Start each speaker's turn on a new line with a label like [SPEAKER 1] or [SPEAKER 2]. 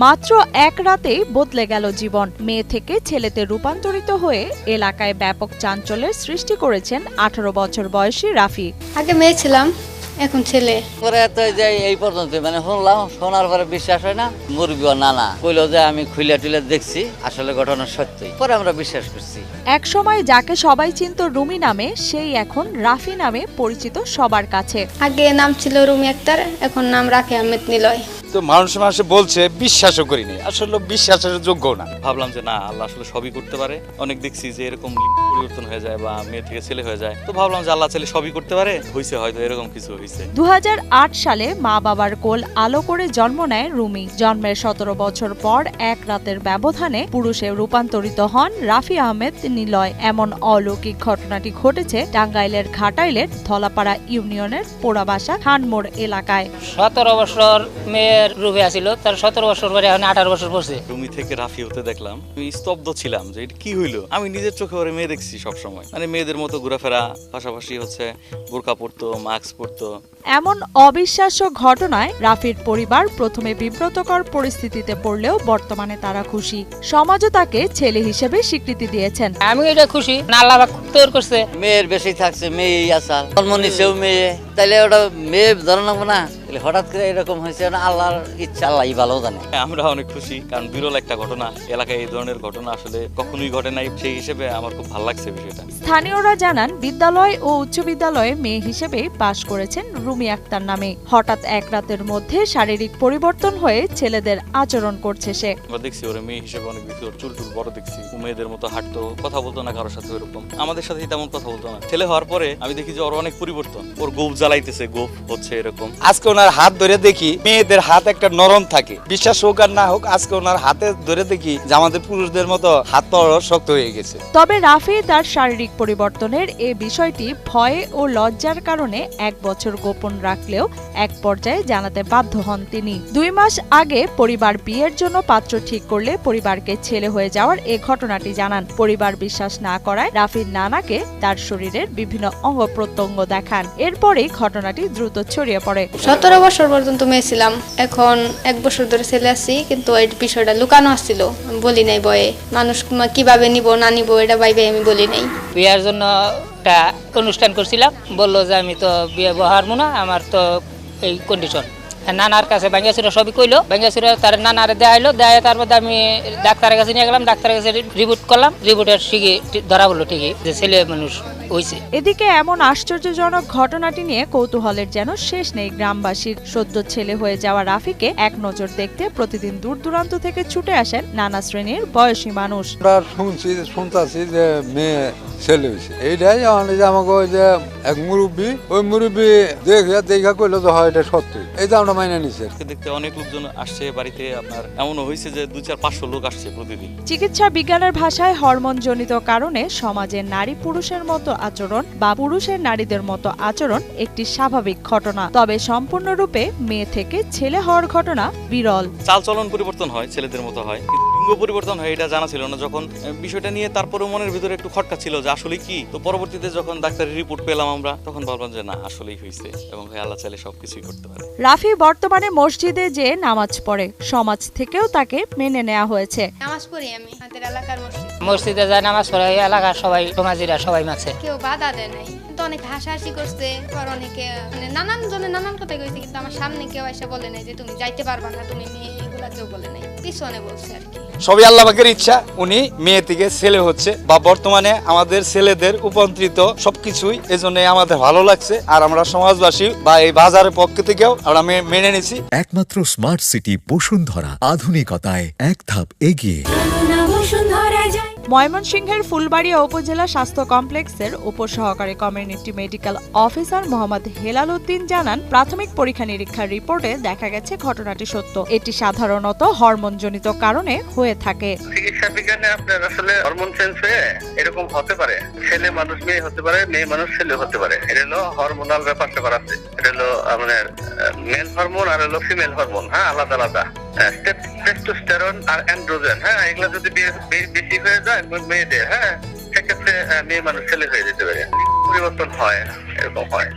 [SPEAKER 1] মাত্র এক রাতেই বদলে গেল জীবন। মেয়ে থেকে ছেলেতে রূপান্তরিত হয়ে এলাকায় ব্যাপক চাঞ্চল্যের সৃষ্টি করেছেন 18 বছর বয়সী রাফি।
[SPEAKER 2] আগে মেয়ে ছিলাম, এখন ছেলে।
[SPEAKER 3] এই পর্যন্ত শুনলাম, শোনার পরে বিশ্বাস হয় না। মুরগি নানা কইলো যে আমি খুলে টুলে দেখছি, আসলে ঘটনা সত্যি, পরে আমরা বিশ্বাস করছি।
[SPEAKER 1] এক সময় যাকে সবাই চিনত রুমি নামে, সেই এখন রাফি নামে পরিচিত সবার কাছে।
[SPEAKER 2] আগে নাম ছিল রুমি আক্তার, এখন নাম রাফি আহমেদ নিলয়।
[SPEAKER 4] তো মানুষে বলছে, বিশ্বাসও করিনি, আসলে বিশ্বাসের যোগ্য না।
[SPEAKER 5] ভাবলাম যে না, আল্লাহ আসলে সবই করতে পারে। অনেক দেখছি যে এরকম পরিবর্তন হয়ে যায় বা মেয়ে থেকে ছেলে হয়ে যায়, তো ভাবলাম যে আল্লাহ ছেলে সবই করতে পারে, হয়েছে হয়তো এরকম কিছু হয়েছে।
[SPEAKER 1] 2008 সালে মা বাবার কোল আলো করে জন্ম নেয় রুমি। জন্মের 17 বছর পর এক রাতের ব্যবধানে পুরুষে রূপান্তরিত হন রাফি আহমেদ নিলয়। এমন অলৌকিক ঘটনাটি ঘটেছে টাঙ্গাইলের ঘাটাইলের ধলাপাড়া ইউনিয়নের পোড়াবাসা খানমোড় এলাকায়।
[SPEAKER 6] 17 বছর মেয়ের রূপে আছিল, তার 17 বছর পরে এখন 18 বছর পড়ছে।
[SPEAKER 5] রুমি থেকে রাফি হতে দেখলাম, আমি স্তব্ধ ছিলাম যে এটা কি হইলো। আমি নিজের চোখে ওরে মেয়ে দেখছি সবসময়, মানে মেয়েদের মতো ঘোরাফেরা, পাশাপাশি হচ্ছে বোরকা পরতো, মাস্ক পরতো।
[SPEAKER 1] এমন অবিশ্বাস্য ঘটনায় রাফির পরিবার প্রথমে বিব্রতকর পরিস্থিতিতে পড়লেও বর্তমানে তারা খুশি। সমাজও তাকে ছেলে হিসেবে স্বীকৃতি দিয়েছেন।
[SPEAKER 6] আমি এটা খুশি, আল্লাহ পাক তৈরি করছে।
[SPEAKER 3] মেয়ের বেশি থাকছে, মেয়েই আসাল, জন্ম নিছেও মেয়ে, তাইলে ওটা মেয়ে ধরে নেবো না। হঠাৎ করে এরকম হয়েছে, আল্লাহর ইচ্ছা, আল্লাহই ভালো জানে।
[SPEAKER 5] আমরা অনেক খুশি, কারণ বিরল একটা ঘটনা, এলাকায় এই ধরনের ঘটনা আসলে কখনোই ঘটে নাই। সেই হিসেবে আমার খুব ভালো লাগছে বিষয়টা।
[SPEAKER 1] স্থানীয়রা জানান, বিদ্যালয় ও উচ্চ বিদ্যালয়ে মেয়ে হিসেবে পাশ করেছেন রুমি আক্তার নামে। হঠাৎ এক রাতের মধ্যে শারীরিক পরিবর্তন হয়ে ছেলেদের আচরণ করছে সে।
[SPEAKER 5] আমরা দেখছি ওর মেয়ে হিসেবে অনেক বেশি, ওর চুল টুল বড় দেখছি, মেয়েদের মতো হাঁটতো, কথা বলতো না কারোর সাথে এরকম, আমাদের সাথে তেমন কথা বলতো না। ছেলে হওয়ার পরে আমি দেখি যে ওর অনেক পরিবর্তন, ওর গোপ জ্বালাইতেছে, গোপ হচ্ছে এরকম।
[SPEAKER 4] আজকে ওনার হাত ধরে দেখি মেয়েদের হাত একটা নরম থাকে, বিশ্বাস হোক আর না হোক, আজকে ওনার হাতে ধরে দেখি যে আমাদের পুরুষদের মতো হাত পা শক্ত হয়ে গেছে।
[SPEAKER 1] তবে রাফি তার শারীরিক পরিবর্তনের এ বিষয়টি ভয়ে ও লজ্জার কারণে 1 বছর গোপন রাখলেও এক পর্যায়ে জানাতে বাধ্য হন তিনি। 2 মাস আগে পরিবার বিয়ের জন্য পাত্র ঠিক করলে পরিবারকে ছেলে হয়ে যাওয়ার এ ঘটনাটি জানান। পরিবার বিশ্বাস না করায় রাফির নানাকে তার শরীরের বিভিন্ন অঙ্গ প্রত্যঙ্গ দেখান। এরপরেই ঘটনাটি দ্রুত ছড়িয়ে পড়ে।
[SPEAKER 2] 17 বছর পর্যন্ত মেয়ে ছিলাম, এখন 1 বছর ধরে ছেলে আছি, কিন্তু এই বিষয়টা লুকানো আসছিল, বলি নাই বয়ে। মানুষ কিভাবে নিব না নিব এটা ভাইবে আমি বলি নাই।
[SPEAKER 6] বিয়ার জন্য একটা অনুষ্ঠান করছিলাম, বললো যে আমি তো বিয়ে বহারবো না, আমার তো এই কন্ডিশন। নানার কাছে বাঙ্গাসুরা সবই কইলো, বাঙ্গাসুরা তার নানারে দেখাইলো, দেয় তারপর আমি ডাক্তারের কাছে নিয়ে গেলাম, ডাক্তারের কাছে রিপোর্ট করলাম, রিপোর্টের ঠিকই ধরা বললো ঠিকই যে ছেলে মানুষ হয়েছে।
[SPEAKER 1] এদিকে এমন আশ্চর্যজনক ঘটনাটি নিয়ে কৌতূহলের যেন শেষ নেই গ্রামবাসীর। সদ্য ছেলে হয়ে যাওয়া রাফিকে এক নজর দেখতে প্রতিদিন দূর দূরান্ত থেকে ছুটে আসেন নানা শ্রেণীর বয়সী মানুষ।
[SPEAKER 7] শুনতেছি যে মেয়ে ছেলে হয়েছে, এইটাই আমাকে ওই যে এক মুরব্বী, ওই মুরব্বী দেখা কইলো যে হয় এটা সত্যি, এইটা আমরা মাইনে নিছি।
[SPEAKER 5] দেখতে অনেক লোকজন আসছে বাড়িতে, আপনার এমনও হয়েছে যে 200-500 লোক আসছে প্রতিদিন।
[SPEAKER 1] চিকিৎসা বিজ্ঞানের ভাষায় হরমোনজনিত কারণে সমাজে নারী পুরুষের মতো আচরণ বা পুরুষের নারীদের মতো আচরণ একটি স্বাভাবিক ঘটনা। তবে সম্পূর্ণরূপে মেয়ে থেকে ছেলে হওয়ার ঘটনা বিরল।
[SPEAKER 5] চালচলন পরিবর্তন হয়, ছেলেদের মতো হয়, লিঙ্গ পরিবর্তন হয় এটা জানা ছিল না। যখন বিষয়টা নিয়ে তারপরে মনের ভিতরে একটু খটকা ছিল যে আসলে কি, তো পরবর্তীতে যখন ডাক্তারের রিপোর্ট পেলাম আমরা, তখন ভাবলাম যে না, আসলেই হয়েছে এবং আল্লাহ চাইলে সবকিছুই করতে পারে।
[SPEAKER 1] রাফি বর্তমানে মসজিদে যে নামাজ পড়ে, সমাজ থেকেও তাকে মেনে নেওয়া হয়েছে।
[SPEAKER 2] নামাজ পড়ি আমি আমাদের এলাকার
[SPEAKER 6] মসজিদে যায় নামাজ পড়ে, এলাকার সবাই সমাজিরা সবাই মাছে,
[SPEAKER 2] কেউ বাধা দেয় নাই, কিন্তু অনেক হাসাহাসি করছে, আর অনেকে নানান জনে নানান কথা কইছে, কিন্তু আমার সামনে কেউ এসে বলে নাই যে তুমি যাইতে পারবা না, তুমি মেয়ে, এগুলা কেউ বলে নাই, পিছনে বলছে আর কি।
[SPEAKER 4] সবই আল্লাহ পাকের ইচ্ছা, উনি মেয়ে থেকে ছেলে হচ্ছে, বা বর্তমানে আমাদের ছেলেদের উপন্ত্রিত সবকিছুই এজন্য আমাদের ভালো লাগছে, আর আমরা সমাজবাসী বা এই বাজারের পক্ষ থেকেও আমরা মেনে নিছি।
[SPEAKER 8] একমাত্র স্মার্ট সিটি বসুন্ধরা, আধুনিকতায় এক ধাপ এগিয়ে।
[SPEAKER 1] ময়মনসিংহের ফুলবাড়িয়া উপজেলা স্বাস্থ্য কমপ্লেক্সের উপসহকারী community medical officer Mohammad Helal Uddin জানান, প্রাথমিক পরীক্ষা নিরীক্ষার রিপোর্টে দেখা গেছে ঘটনাটি সত্য। এটি সাধারণত হরমোনজনিত কারণে হয়ে থাকে।
[SPEAKER 9] চিকিৎসা বিজ্ঞানে আপনার আসলে হরমোন চেঞ্জ হয়ে এরকম হতে পারে, ছেলে মানুষ মেয়ে হতে পারে, মেয়ে মানুষ ছেলে হতে পারে। এটা হলো হরমোনাল ব্যাপারটা আছে, এটা হলো মানে মেল হরমোন আর হলো ফিমেল হরমোন, হ্যাঁ, আলাদা আলাদা। টেস্টোস্টেরন আর অ্যান্ড্রোজেন, হ্যাঁ, এগুলা যদি বেশি হয়ে যায় মেয়েদের, হ্যাঁ, সেক্ষেত্রে মেয়ে মানুষ ছেলে হয়ে যেতে পারে, পরিবর্তন হয়, এরকম হয়।